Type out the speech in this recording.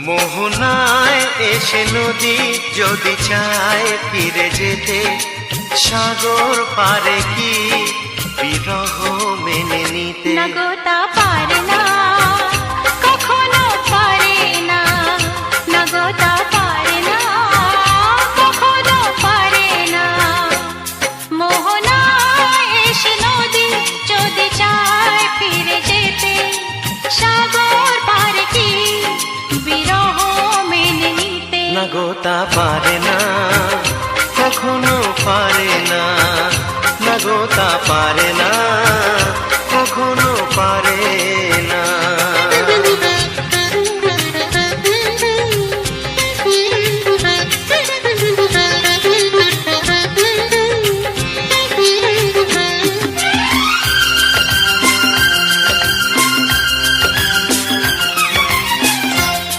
মোহনায় এসে নদী যদি চায় ফিরে যেতে, সাগর পারে কি বিরহ মেনে নিতে? না গো তা পারে না, কখনো পারে না। না গো তা পারে না, কখনো পারে না। মোহনায় এসে নদী যদি চায় ফিরে যেতে, সাগর পারে কি বিরহ মেনে নিতে? না গো তা পারে না, কখনো পারে না। না গো তা পারে না।